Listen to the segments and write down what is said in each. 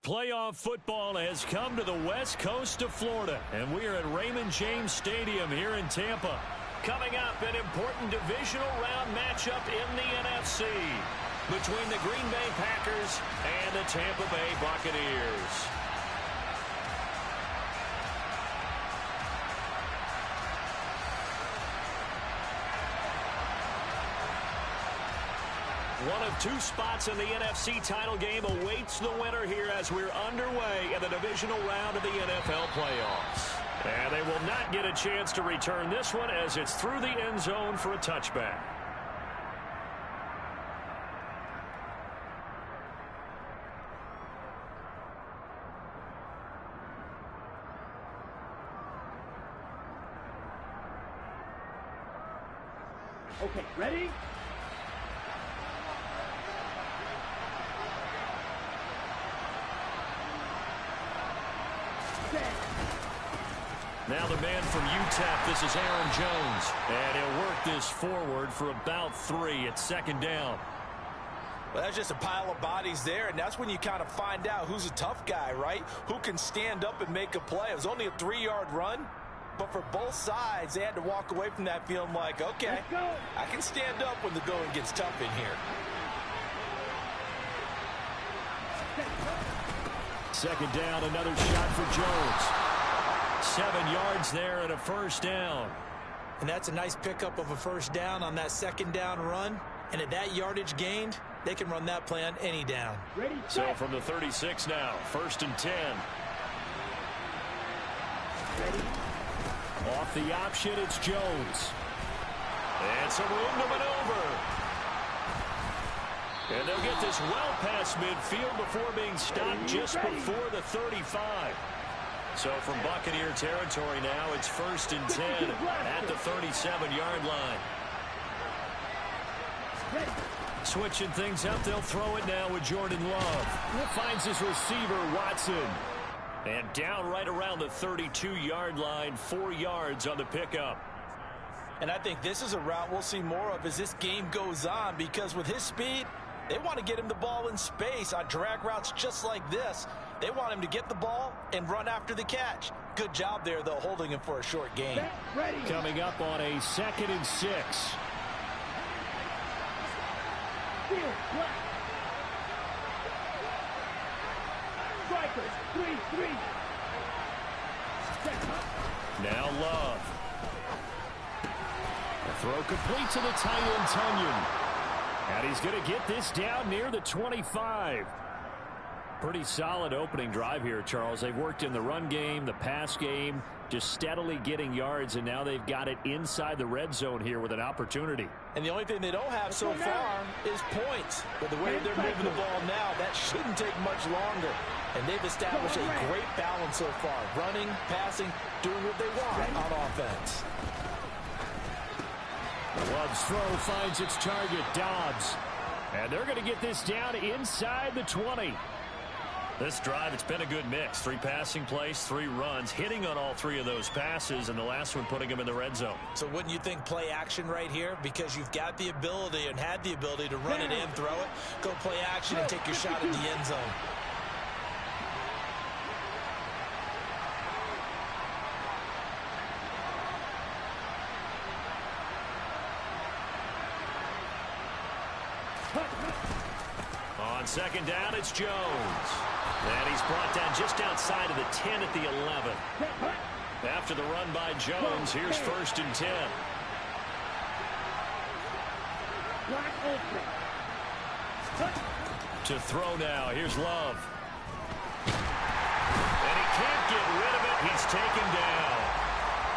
Playoff football has come to the west coast of Florida, and we are at Raymond James Stadium here in Tampa. Coming up, an important divisional round matchup in the NFC between the Green Bay Packers and the Tampa Bay Buccaneers. One of two spots in the NFC title game awaits the winner here as we're underway in the divisional round of the NFL playoffs. And they will not get a chance to return this one as it's through the end zone for a touchback. Okay, ready? Now the man from UTEP, this is Aaron Jones. And he'll work this forward for about 3 at second down. Well, that's just a pile of bodies there, and that's when you kind of find out who's a tough guy, right? Who can stand up and make a play. It was only a 3-yard run, but for both sides, they had to walk away from that feeling like, okay, I can stand up when the going gets tough in here. Second down, another shot for Jones. 7 yards there and a first down. And that's a nice pickup of a first down on that second down run. And at that yardage gained, they can run that play on any down. Ready, so from the 36 now, 1st and 10. Ready. Off the option, it's Jones. And some room to maneuver. And they'll get this well past midfield before being stopped just before the 35. So from Buccaneer territory now, it's 1st and 10 at the 37-yard line. Switching things up, they'll throw it now with Jordan Love. Finds his receiver, Watson. And down right around the 32-yard line, 4 yards on the pickup. And I think this is a route we'll see more of as this game goes on, because with his speed, they want to get him the ball in space on drag routes just like this. They want him to get the ball and run after the catch. Good job there, though, holding him for a short gain. Coming up on a 2nd and 6. Strikers, 3-3. Now Love. The throw complete to the tight end, Tunyon. And he's going to get this down near the 25. Pretty solid opening drive here, Charles. They've worked in the run game, the pass game, just steadily getting yards, and now they've got it inside the red zone here with an opportunity. And the only thing they don't have so far is points. But the way they're moving the ball now, that shouldn't take much longer. And they've established a great balance so far. Running, passing, doing what they want on offense. Love's throw finds its target, Dobbs. And they're going to get this down inside the 20. This drive, it's been a good mix. 3 passing plays, 3 runs, hitting on all 3 of those passes, and the last one putting them in the red zone. So wouldn't you think play action right here? Because you've got the ability and had the ability to run it in, throw it, go play action, and take your shot at the end zone. On 2nd down, it's Jones. And he's brought down just outside of the 10 at the 11. After the run by Jones, here's 1st and 10. To throw now, here's Love. And he can't get rid of it. He's taken down.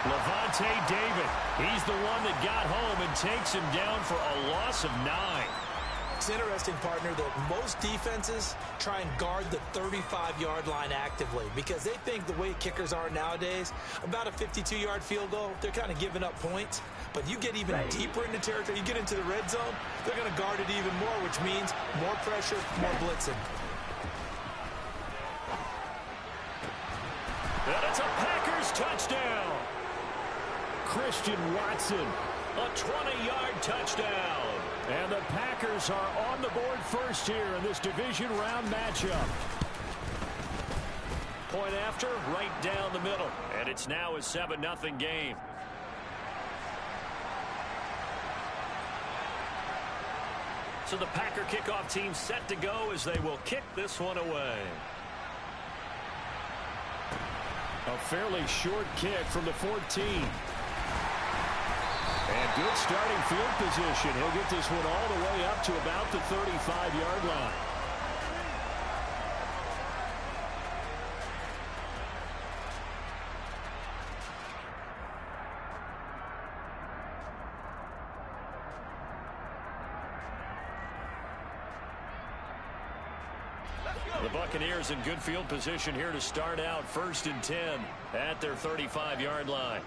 Levante David, he's the one that got home and takes him down for a loss of 9. It's interesting, partner, that most defenses try and guard the 35-yard line actively because they think the way kickers are nowadays, about a 52-yard field goal, they're kind of giving up points. But you get even deeper into territory, you get into the red zone, they're going to guard it even more, which means more pressure, more blitzing. And it's a Packers touchdown. Christian Watson, a 20-yard touchdown. And the Packers are on the board first here in this division round matchup. point after, right down the middle. And it's now a 7-0 game. So the Packer kickoff team set to go as they will kick this one away. A fairly short kick from the 14. And good starting field position. He'll get this one all the way up to about the 35-yard line. The Buccaneers in good field position here to start out 1st and 10 at their 35-yard line.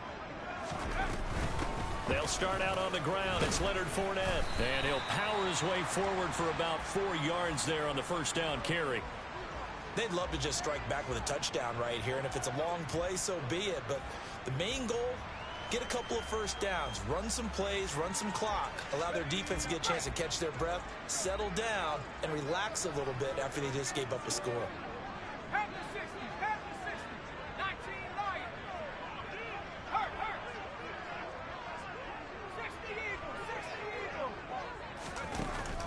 They'll start out on the ground. It's Leonard Fournette. And he'll power his way forward for about 4 yards there on the first down carry. They'd love to just strike back with a touchdown right here, and if it's a long play, so be it. But the main goal, get a couple of first downs, run some plays, run some clock, allow their defense to get a chance to catch their breath, settle down, and relax a little bit after they just gave up a score. Half the 60, half the 60, 19 light. Hurt. 60 Eagles, 60 Eagles.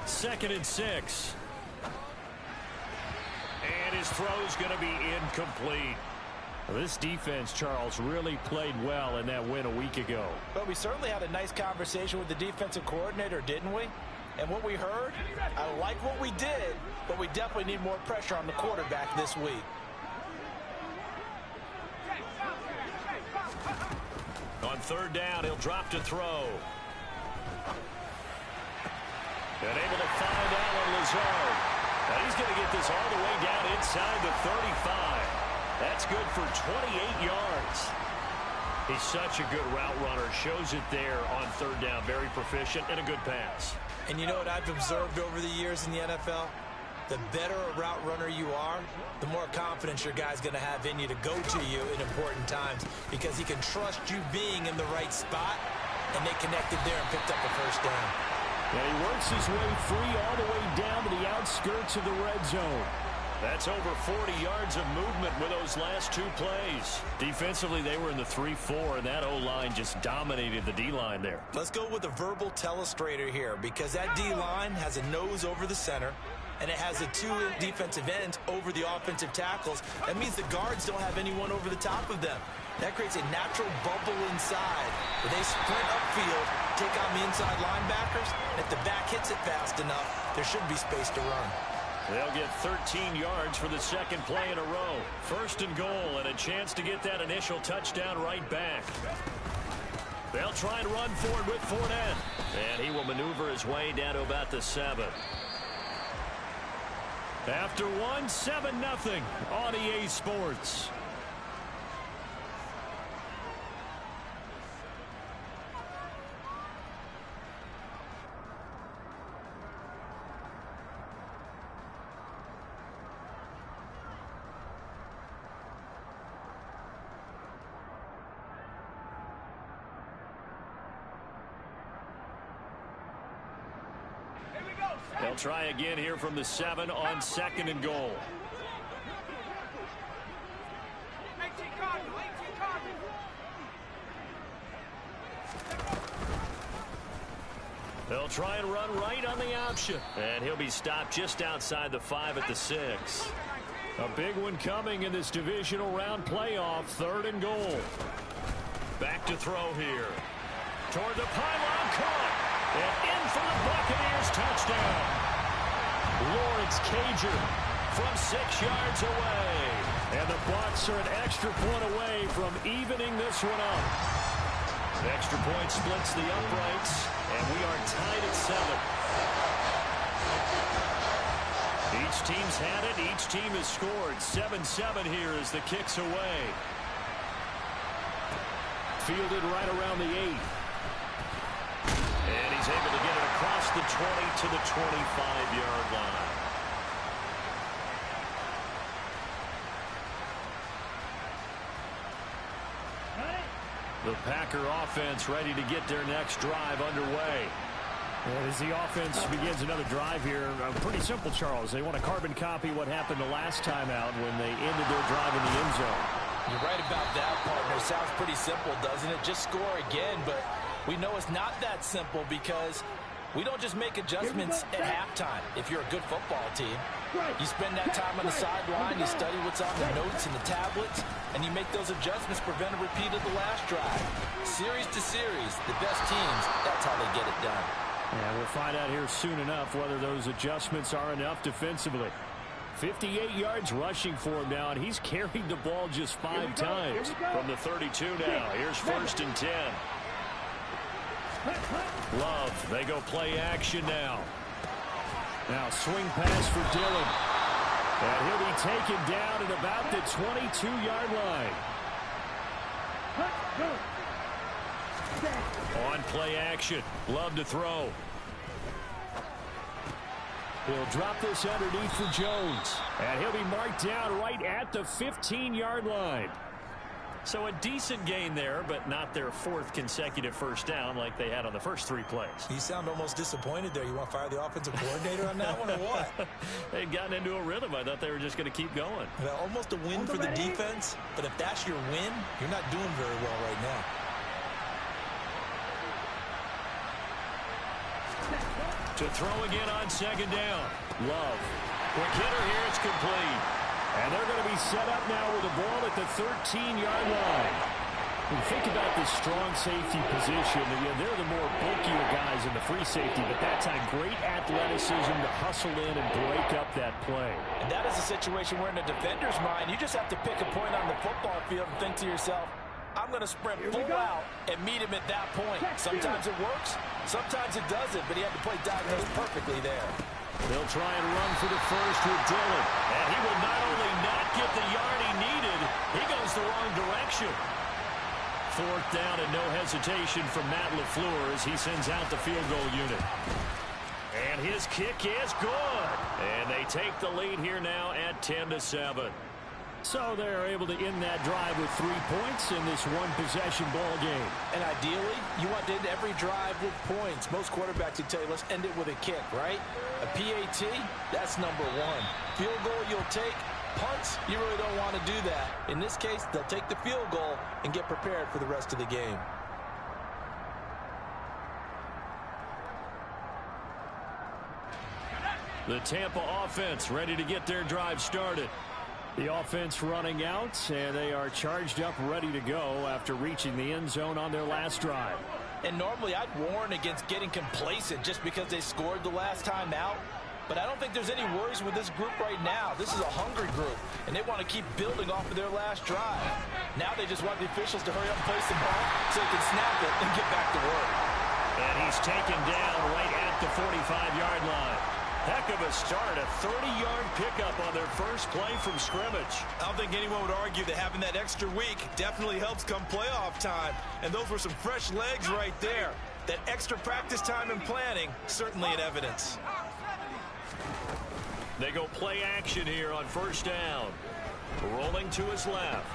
2nd and 6. And his throw's going to be incomplete. Well, this defense, Charles, really played well in that win a week ago. But we certainly had a nice conversation with the defensive coordinator, didn't we? And what we heard, I like what we did, but we definitely need more pressure on the quarterback this week. On 3rd down, he'll drop to throw. And able to find Allen Lazard. Now he's going to get this all the way down inside the 35. That's good for 28 yards. He's such a good route runner. Shows it there on 3rd down. Very proficient and a good pass. And you know what I've observed over the years in the NFL? The better a route runner you are, the more confidence your guy's going to have in you to go to you in important times because he can trust you being in the right spot, and they connected there and picked up a first down. And he works his way free all the way down to the outskirts of the red zone. That's over 40 yards of movement with those last 2 plays. Defensively, they were in the 3-4, and that O-line just dominated the D-line there. Let's go with a verbal telestrator here because that D-line has a nose over the center, and it has the 2 defensive ends over the offensive tackles. That means the guards don't have anyone over the top of them. That creates a natural bubble inside where they sprint upfield, take on the inside linebackers, and if the back hits it fast enough, there should be space to run. They'll get 13 yards for the 2nd play in a row. 1st and goal, and a chance to get that initial touchdown right back. They'll try and run forward with Fournette. And he will maneuver his way down to about the 7. After 1, 7-0 on EA Sports. They'll try again here from the 7 on 2nd and goal. 18 Cardinals, 18 Cardinals. They'll try and run right on the option. And he'll be stopped just outside the 5 at the 6. A big one coming in this divisional round playoff. 3rd and goal. Back to throw here. Toward the pylon, caught. And in for the Buccaneers touchdown. Lawrence Cager from 6 yards away. And the Bucs are an extra point away from evening this one up. The extra point splits the uprights, and we are tied at 7. Each team's had it. Each team has scored. 7-7 here as the kick's away. Fielded right around the 8. And he's able to get it across the 20 to the 25-yard line. The Packer offense ready to get their next drive underway. And as the offense begins another drive here, pretty simple, Charles. They want to carbon copy what happened the last time out when they ended their drive in the end end zone. You're right about that, partner. Sounds pretty simple, doesn't it? Just score again, but we know it's not that simple because we don't just make adjustments at halftime if you're a good football team. You spend that time on the sideline, you study what's on the notes and the tablets, and you make those adjustments, prevent a repeat of the last drive. Series to series, the best teams, that's how they get it done. And we'll find out here soon enough whether those adjustments are enough defensively. 58 yards rushing for him now, and he's carried the ball just 5 times. From the 32 now, here's 1st and 10. Love, they go play action now. Now swing pass for Dillon. And he'll be taken down at about the 22-yard line. On play action, Love to throw. He'll drop this underneath for Jones. And he'll be marked down right at the 15-yard line. So a decent gain there, but not their 4th consecutive first down like they had on the first 3 plays. You sound almost disappointed there. You want to fire the offensive coordinator on that one or what? They'd gotten into a rhythm. I thought they were just going to keep going. Well, almost a win for the defense, but if that's your win, you're not doing very well right now. To throw again on 2nd down. Love. Quick hitter here. It's complete. And they're going to be set up now with the ball at the 13-yard line. When you think about the strong safety position, they're the more bulkier guys in the free safety, but that time great athleticism to hustle in and break up that play. And that is a situation where in the defender's mind, you just have to pick a point on the football field and think to yourself, I'm going to sprint full out and meet him at that point. Sometimes it works, sometimes it doesn't, but he had to play diagnosed perfectly there. They'll try and run for the first with Dillon. And he will not only not get the yard he needed, he goes the wrong direction. 4th down and no hesitation from Matt LaFleur as he sends out the field goal unit. And his kick is good. And they take the lead here now at 10-7. So they're able to end that drive with 3 points in this one-possession ball game. And ideally, you want to end every drive with points. Most quarterbacks would tell you, let's end it with a kick, right? A PAT, that's number 1. Field goal you'll take. Punts, you really don't want to do that. In this case, they'll take the field goal and get prepared for the rest of the game. The Tampa offense ready to get their drive started. The offense running out, and they are charged up, ready to go after reaching the end zone on their last drive. And normally I'd warn against getting complacent just because they scored the last time out. But I don't think there's any worries with this group right now. This is a hungry group, and they want to keep building off of their last drive. Now they just want the officials to hurry up and place the ball so they can snap it and get back to work. And he's taken down right at the 45-yard line. Heck of a start, a 30-yard pickup on their first play from scrimmage. I don't think anyone would argue that having that extra week definitely helps come playoff time. And those were some fresh legs right there. That extra practice time and planning, certainly in evidence. They go play action here on 1st down. Rolling to his left.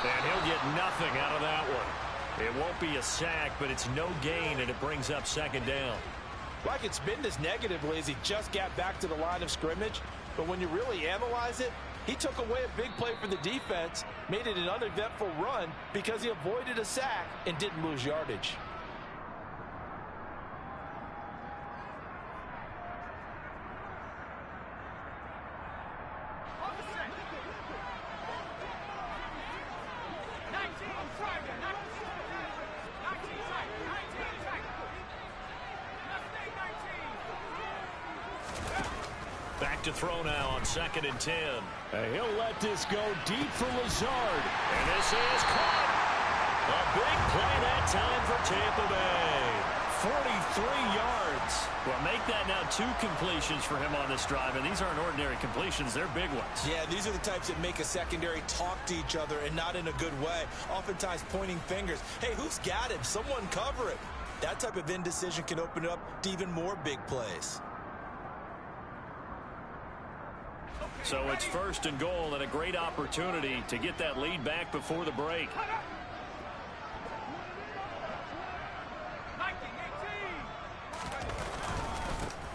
And he'll get nothing out of that one. It won't be a sack, but it's no gain, and it brings up 2nd down. Well, I could spin this negatively as he just got back to the line of scrimmage. But when you really analyze it, he took away a big play for the defense, made it an uneventful run because he avoided a sack and didn't lose yardage. Back to throw now on 2nd and 10. He'll let this go deep for Lazard. And this is caught. A big play that time for Tampa Bay. 43 yards. Well, make that now 2 completions for him on this drive. And these aren't ordinary completions. They're big ones. Yeah, these are the types that make a secondary talk to each other and not in a good way. Oftentimes pointing fingers. Hey, who's got him? Someone cover it. That type of indecision can open it up to even more big plays. So it's 1st and goal and a great opportunity to get that lead back before the break.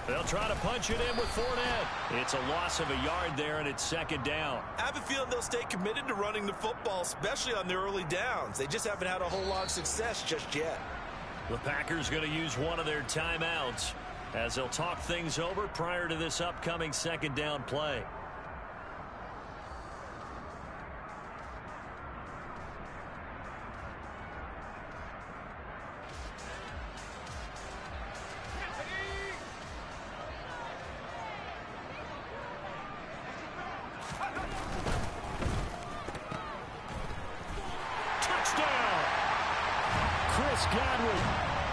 They'll try to punch it in with Fournette. It's a loss of a yard there, and it's second down. I have a feeling they'll stay committed to running the football, especially on the early downs. They just haven't had a whole lot of success just yet. The Packers going to use one of their timeouts as they'll talk things over prior to this upcoming second down play.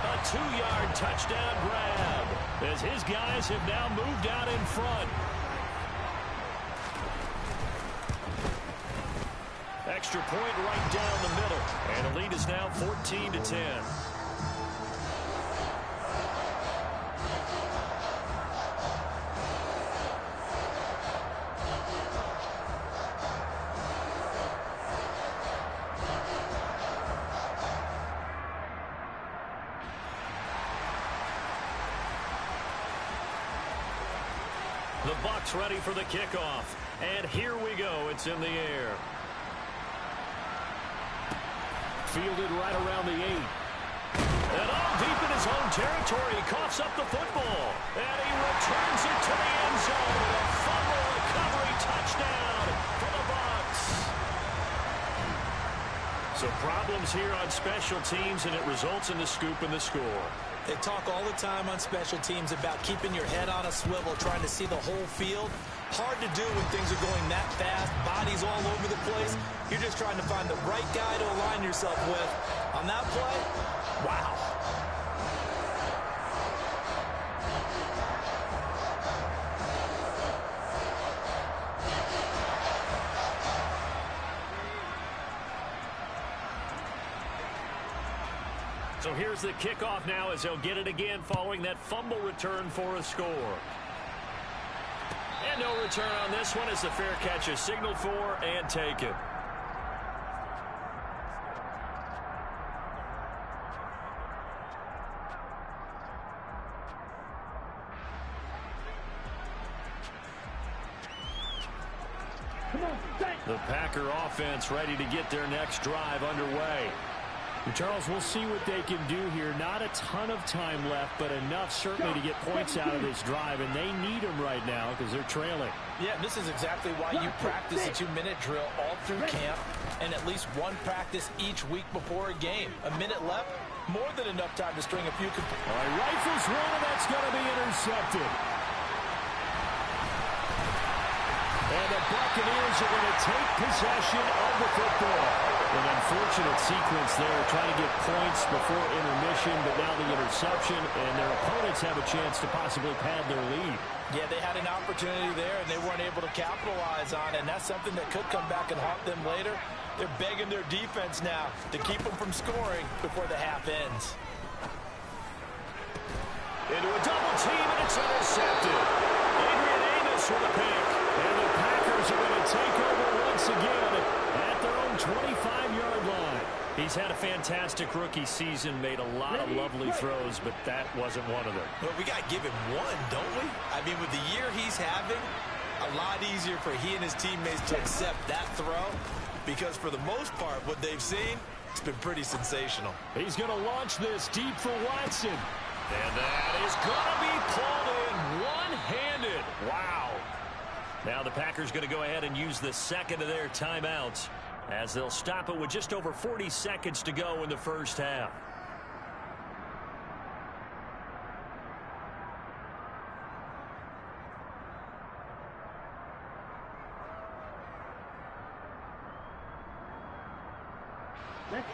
A 2-yard touchdown grab as his guys have now moved out in front. Extra point right down the middle, and the lead is now 14-10. The Bucs ready for the kickoff. And here we go. It's in the air. Fielded right around the 8. And all deep in his own territory. He coughs up the football. And he returns it to the end zone. A fumble recovery touchdown for the Bucs. So problems here on special teams, and it results in the scoop and the score. They talk all the time on special teams about keeping your head on a swivel, trying to see the whole field. Hard to do when things are going that fast, bodies all over the place. You're just trying to find the right guy to align yourself with. On that play, wow. So here's the kickoff now as they'll get it again following that fumble return for a score. And no return on this one as the fair catch is signaled for and taken. The Packer offense ready to get their next drive underway. Charles, we'll see what they can do here. Not a ton of time left, but enough certainly to get points out of this drive, and they need them right now because they're trailing. Yeah, this is exactly why you practice a 2-minute drill all through camp and at least one practice each week before a game. A minute left, more than enough time to string a few. All right, rifles one, and that's going to be intercepted. And the Buccaneers are going to take possession of the football. An unfortunate sequence there, trying to get points before intermission, but now the interception, and their opponents have a chance to possibly pad their lead. Yeah, they had an opportunity there, and they weren't able to capitalize on it, and that's something that could come back and haunt them later. They're begging their defense now to keep them from scoring before the half ends. Into a double team, and it's intercepted. Adrian Amos with a pick. And the Packers are going to take over once again at their own 25-yard line. He's had a fantastic rookie season, made a lot of lovely throws, but that wasn't one of them. Well, we got to give him one, don't we? I mean, with the year he's having, a lot easier for he and his teammates to accept that throw because for the most part, what they've seen, it's been pretty sensational. He's going to launch this deep for Watson. And that is going to be pulled in one-handed. Wow. Now the Packers going to go ahead and use the second of their timeouts as they'll stop it with just over 40 seconds to go in the first half.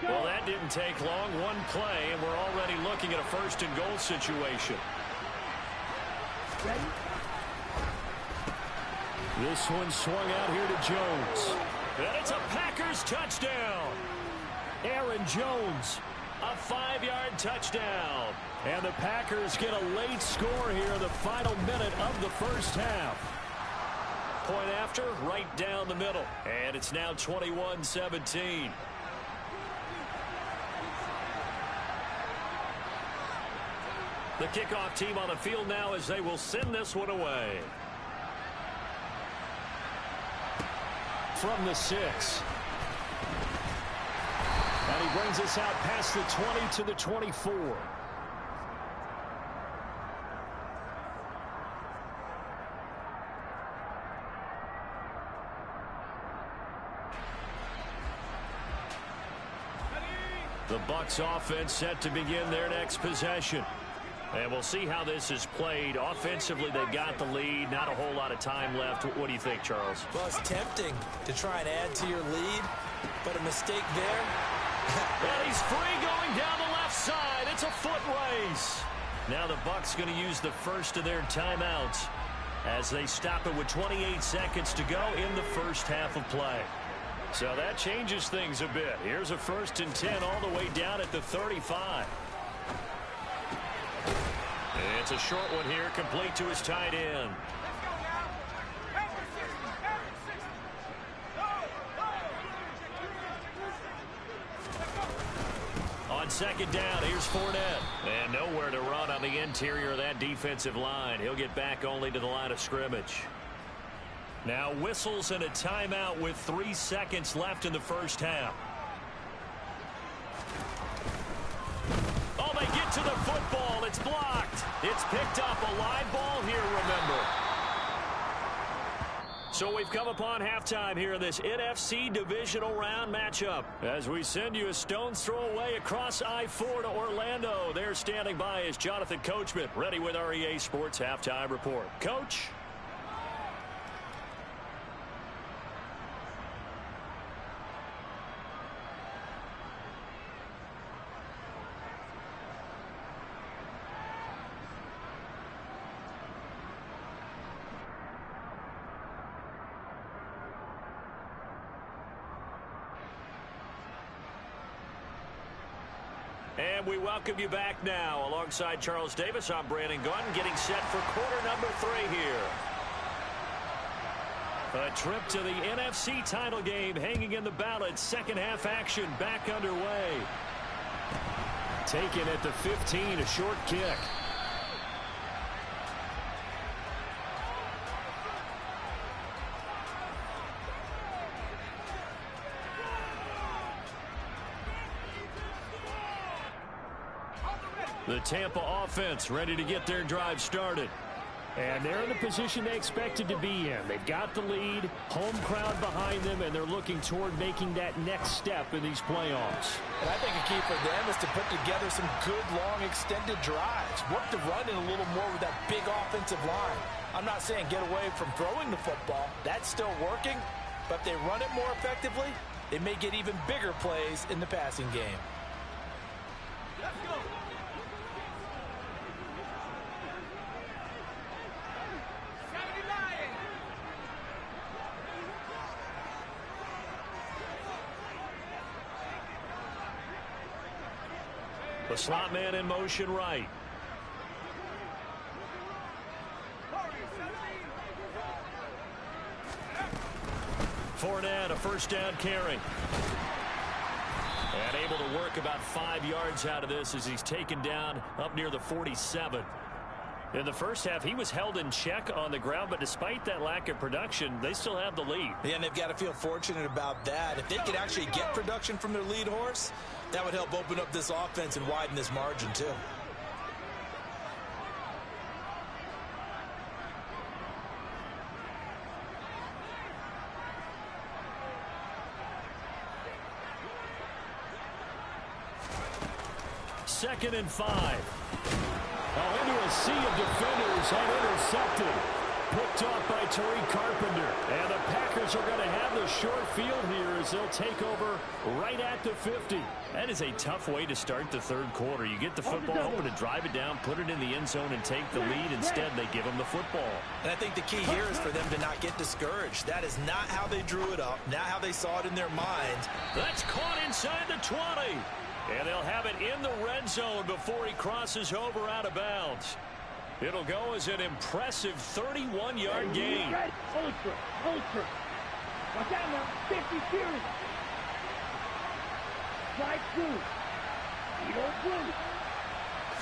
Well, that didn't take long. One play, and we're already looking at a first-and-goal situation. Ready? This one swung out here to Jones. And it's a Packers touchdown. Aaron Jones. A 5-yard touchdown. And the Packers get a late score here in the final minute of the first half. Point after, right down the middle. And it's now 21-17. The kickoff team on the field now as they will send this one away. From the 6. And he brings us out past the 20 to the 24. The Bucs offense set to begin their next possession. And we'll see how this is played. Offensively, they've got the lead. Not a whole lot of time left. What do you think, Charles? Well, it's tempting to try and add to your lead, but a mistake there. And he's free going down the left side. It's a foot race. Now the Bucs going to use the first of their timeouts as they stop it with 28 seconds to go in the first half of play. So that changes things a bit. Here's a 1st and 10 all the way down at the 35. It's a short one here, complete to his tight end. On second down, here's Fournette. And nowhere to run on the interior of that defensive line. He'll get back only to the line of scrimmage. Now whistles and a timeout with 3 seconds left in the first half. Oh, they get to the football. It's blocked. It's picked up. A live ball here, remember. So we've come upon halftime here in this NFC divisional round matchup. As we send you a stone's throw away across I-4 to Orlando. There standing by is Jonathan Coachman, ready with our EA Sports Halftime Report. Coach? And we welcome you back now. Alongside Charles Davis, I'm Brandon Gunn, getting set for quarter number 3 here. A trip to the NFC title game hanging in the balance. Second half action back underway. Taken at the 15, a short kick. The Tampa offense ready to get their drive started. And they're in the position they expected to be in. They've got the lead, home crowd behind them, and they're looking toward making that next step in these playoffs. And I think a key for them is to put together some good, long, extended drives. Work the run in a little more with that big offensive line. I'm not saying get away from throwing the football. That's still working. But if they run it more effectively, they may get even bigger plays in the passing game. Let's go. The slot man in motion right. Fournette, a first down carry. And able to work about 5 yards out of this as he's taken down up near the 47. In the first half, he was held in check on the ground, but despite that lack of production, they still have the lead. Yeah, and they've got to feel fortunate about that. If they could actually get production from their lead horse, that would help open up this offense and widen this margin, too. Second and 5. Into a sea of defenders and intercepted. Picked off by Tariq Carpenter. And the Packers are going to have the short field here as they'll take over right at the 50. That is a tough way to start the third quarter. You get the football, hoping to drive it down, put it in the end zone, and take the lead. Instead, they give them the football. And I think the key here is for them to not get discouraged. That is not how they drew it up, not how they saw it in their mind. That's caught inside the 20. And they'll have it in the red zone before he crosses over out of bounds. It'll go as an impressive 31-yard gain. Hold true. Watch out now. 50 series. Strike 2. You don't blue.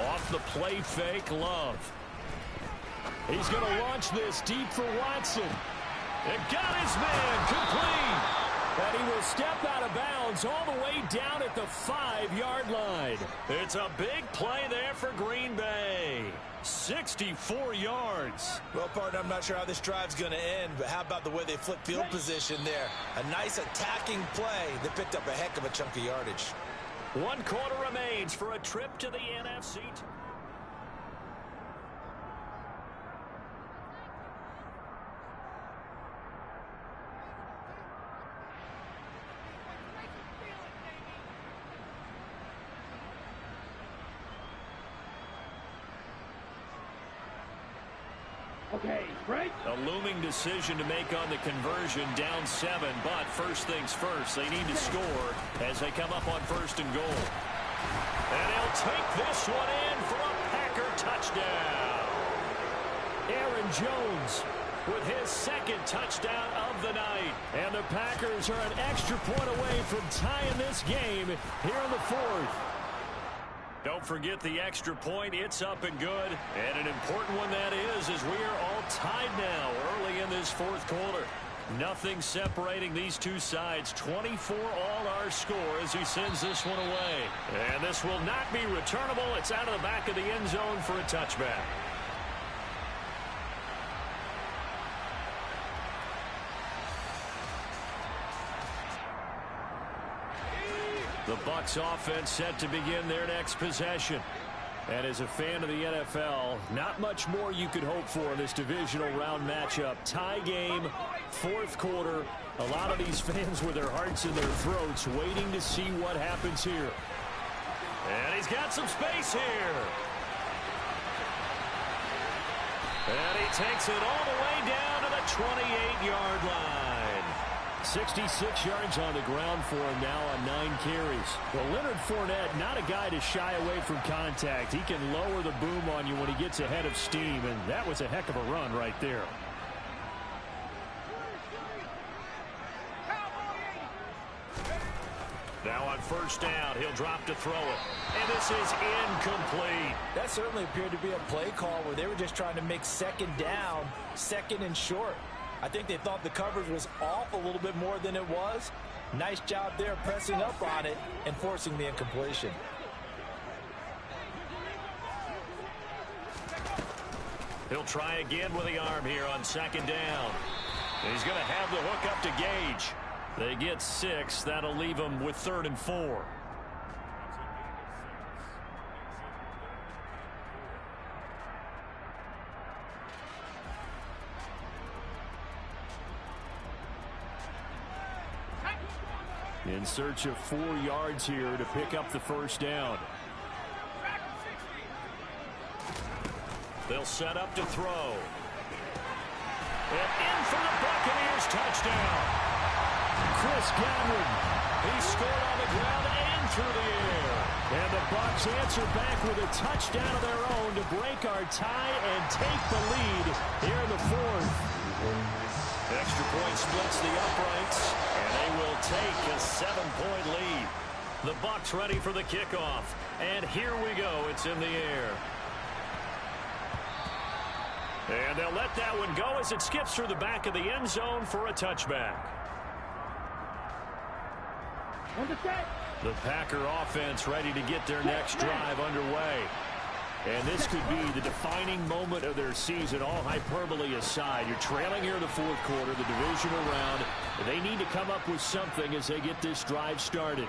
Off the play fake, Love. He's going to launch this deep for Watson. And got his man complete. And he will step out of bounds all the way down at the 5-yard line. It's a big play there for Green Bay. 64 yards. Well, partner, I'm not sure how this drive's going to end, but how about the way they flip field position there? A nice attacking play that picked up a heck of a chunk of yardage. 1 quarter remains for a trip to the NFC. Okay, break. A looming decision to make on the conversion, down 7, but first things first, they need to score as they come up on 1st and goal. And he'll take this one in for a Packer touchdown. Aaron Jones with his 2nd touchdown of the night. And the Packers are an extra point away from tying this game here in the 4th. Don't forget the extra point. It's up and good. And an important one that is as we are all tied now early in this 4th quarter. Nothing separating these two sides. 24 all our score as he sends this one away. And this will not be returnable. It's out of the back of the end zone for a touchback. The Bucs offense set to begin their next possession. And as a fan of the NFL, not much more you could hope for in this divisional round matchup. Tie game, 4th quarter. A lot of these fans with their hearts in their throats waiting to see what happens here. And he's got some space here. And he takes it all the way down to the 28-yard line. 66 yards on the ground for him now on 9 carries. Well, Leonard Fournette, not a guy to shy away from contact. He can lower the boom on you when he gets ahead of steam, and that was a heck of a run right there. Now on 1st down, he'll drop to throw it. And this is incomplete. That certainly appeared to be a play call where they were just trying to make 2nd down, 2nd and short. I think they thought the coverage was off a little bit more than it was. Nice job there pressing up on it and forcing the incompletion. He'll try again with the arm here on 2nd down. And he's going to have the hook up to Gage. They get 6. That'll leave them with 3rd and 4. In search of 4 yards here to pick up the 1st down. They'll set up to throw. And in for the Buccaneers touchdown. Chris Godwin. He scored on the ground and through the air. And the Bucs answer back with a touchdown of their own to break our tie and take the lead here in the 4th. Extra point splits the uprights, and they will take a 7-point lead. The Bucs ready for the kickoff, and here we go. It's in the air. And they'll let that one go as it skips through the back of the end zone for a touchback. The Packer offense ready to get their next drive underway. And this could be the defining moment of their season, all hyperbole aside. You're trailing here in the 4th quarter, the divisional round. They need to come up with something as they get this drive started.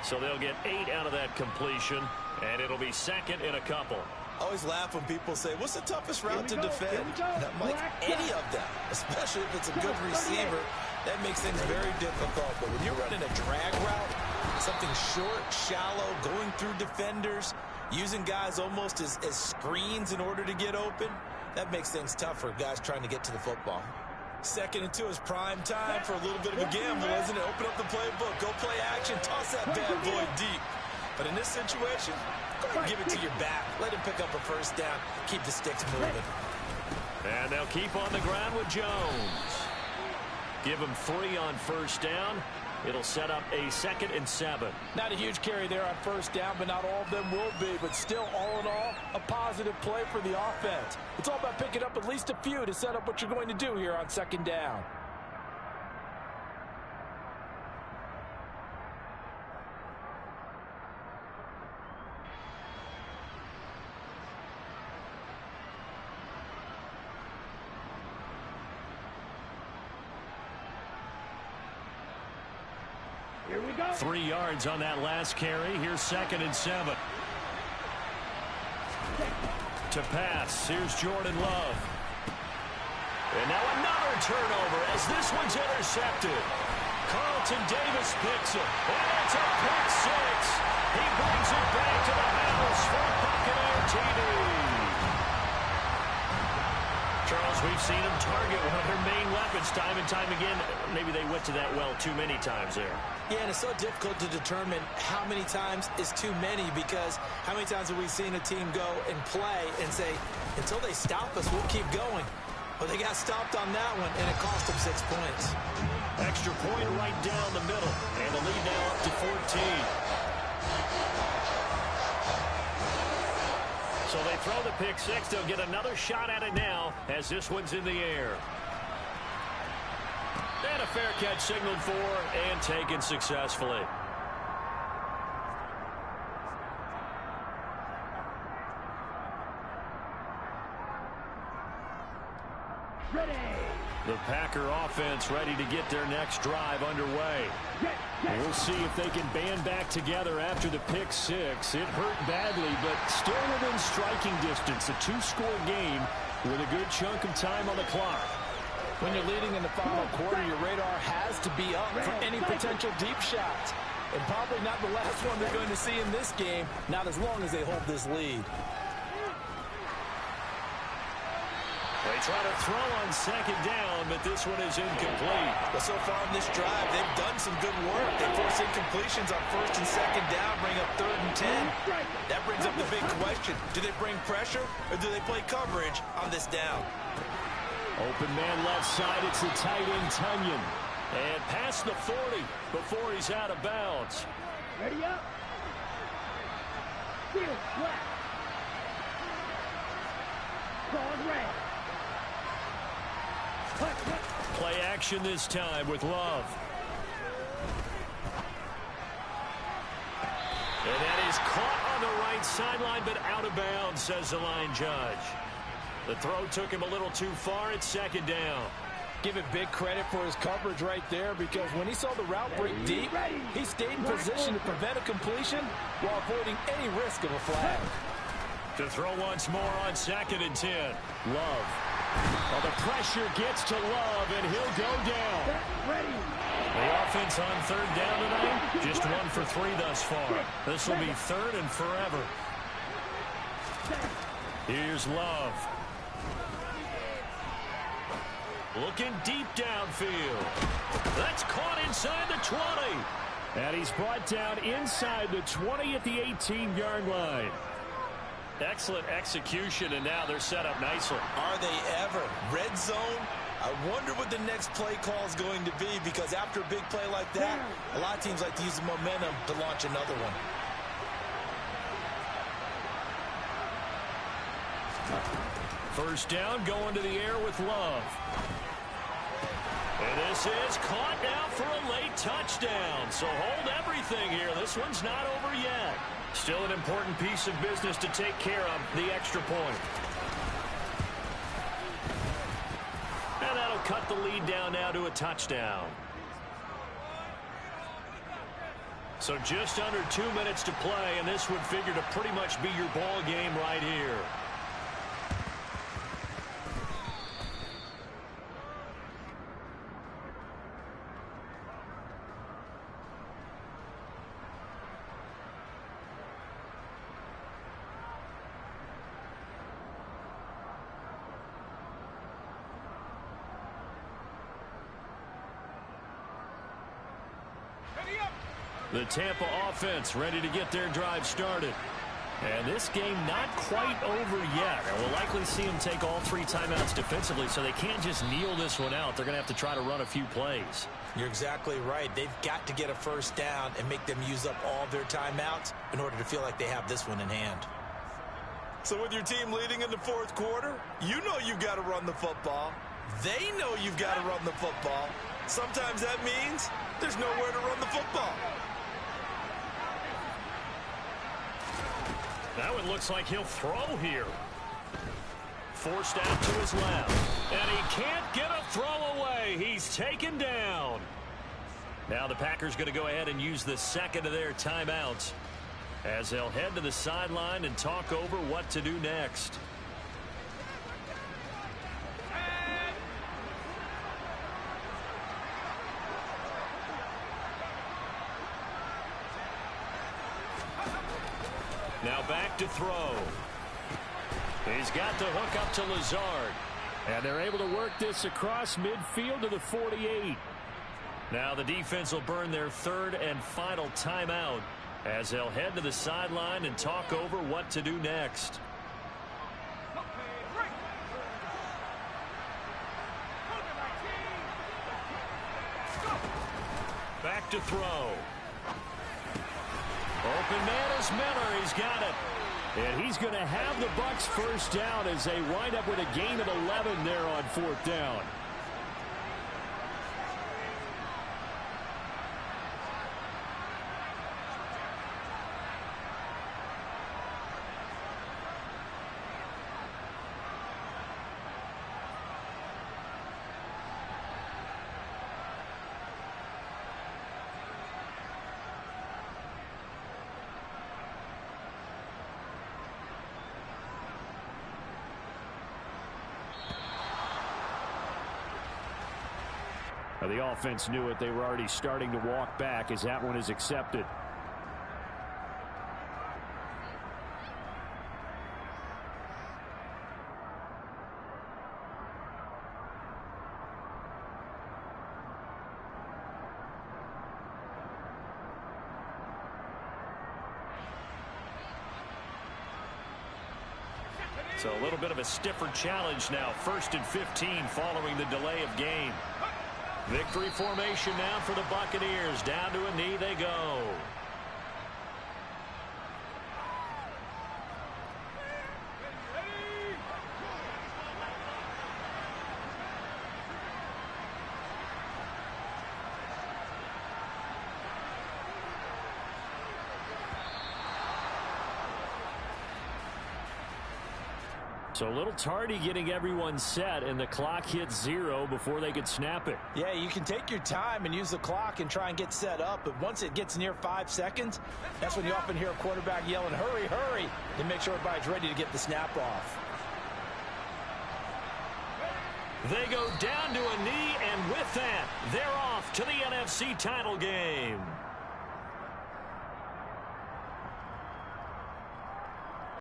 So they'll get 8 out of that completion, and it'll be 2nd and a couple. I always laugh when people say, what's the toughest route to defend? And I'm like, any of them, especially if it's a good receiver. That makes things very difficult. But when you're running a drag route, something short, shallow, going through defenders, using guys almost as screens in order to get open, that makes things tough for guys trying to get to the football. 2nd and 2 is prime time for a little bit of a gamble, isn't it? Open up the playbook, go play action, toss that bad boy deep. But in this situation, go ahead and give it to your back. Let him pick up a 1st down, keep the sticks moving. And they'll keep on the ground with Jones. Give him 3 on 1st down. It'll set up a 2nd and 7. Not a huge carry there on first down, but not all of them will be. But still, all in all, a positive play for the offense. It's all about picking up at least a few to set up what you're going to do here on 2nd down. Here we go. 3 yards on that last carry. Here's 2nd and 7. To pass. Here's Jordan Love. And now another turnover as this one's intercepted. Carlton Davis picks it. And it's a pick 6. He brings it back to the house for Buccaneer TV. Charles, we've seen him target one of their main weapons time and time again. Maybe they went to that well too many times there. Yeah, and it's so difficult to determine how many times is too many, because how many times have we seen a team go and play and say, until they stop us, we'll keep going. Well, they got stopped on that one, and it cost them 6 points. Extra point right down the middle, and the lead now up to 14. So they throw the pick 6. They'll get another shot at it now as this one's in the air. And a fair catch signaled for and taken successfully. Ready. The Packer offense ready to get their next drive underway. We'll see if they can band back together after the pick 6. It hurt badly, but still within striking distance. A 2-score game with a good chunk of time on the clock. When you're leading in the final quarter, your radar has to be up for any potential deep shots. And probably not the last one they're going to see in this game, not as long as they hold this lead. They try to throw on 2nd down, but this one is incomplete. But so far in this drive, they've done some good work. They force incompletions on 1st and 2nd down, bring up 3rd and 10. That brings up the big question. Do they bring pressure, or do they play coverage on this down? Open man left side. It's the tight end, Tunyon. And past the 40 before he's out of bounds. Ready up. Field flat. Ball red. Play action this time with Love. And that is caught on the right sideline, but out of bounds, says the line judge. The throw took him a little too far. It's 2nd down. Give it big credit for his coverage right there, because when he saw the route break deep, he stayed in position to prevent a completion while avoiding any risk of a flag. To throw once more on 2nd and 10. Love. Well, the pressure gets to Love, and he'll go down. The offense on 3rd down tonight, just 1 for 3 thus far. This will be 3rd and forever. Here's Love. Looking deep downfield. That's caught inside the 20. And he's brought down inside the 20 at the 18-yard line. Excellent execution, and now they're set up nicely. Are they ever? Red zone? I wonder what the next play call is going to be, because after a big play like that, a lot of teams like to use the momentum to launch another one. First down, going to the air with Love. And this is caught now for a late touchdown. So hold everything here. This one's not over yet. Still an important piece of business to take care of, the extra point. And that'll cut the lead down now to a touchdown. So just under 2 minutes to play, and this would figure to pretty much be your ball game right here. The Tampa offense ready to get their drive started. And this game not quite over yet. And we'll likely see them take all 3 timeouts defensively, so they can't just kneel this one out. They're going to have to try to run a few plays. You're exactly right. They've got to get a first down and make them use up all their timeouts in order to feel like they have this one in hand. So with your team leading in the fourth quarter, you know you've got to run the football. They know you've got to run the football. Sometimes that means there's nowhere to run the football. Now it looks like he'll throw here. Forced out to his left. And he can't get a throw away. He's taken down. Now the Packers going to go ahead and use the second of their timeouts as they'll head to the sideline and talk over what to do next. Now back to throw. He's got the hook up to Lazard. And they're able to work this across midfield to the 48. Now the defense will burn their third and final timeout as they'll head to the sideline and talk over what to do next. Back to throw. Open man is Miller. He's got it. And he's going to have the Bucs first down as they wind up with a gain of 11 there on 4th down. The offense knew it. They were already starting to walk back as that one is accepted. So a little bit of a stiffer challenge now. 1st and 15 following the delay of game. Victory formation now for the Buccaneers. Down to a knee they go. So a little tardy getting everyone set, and the clock hits 0 before they could snap it. Yeah, you can take your time and use the clock and try and get set up, but once it gets near 5 seconds, that's when you often hear a quarterback yelling, hurry, hurry, to make sure everybody's ready to get the snap off. They go down to a knee, and with that, they're off to the NFC title game.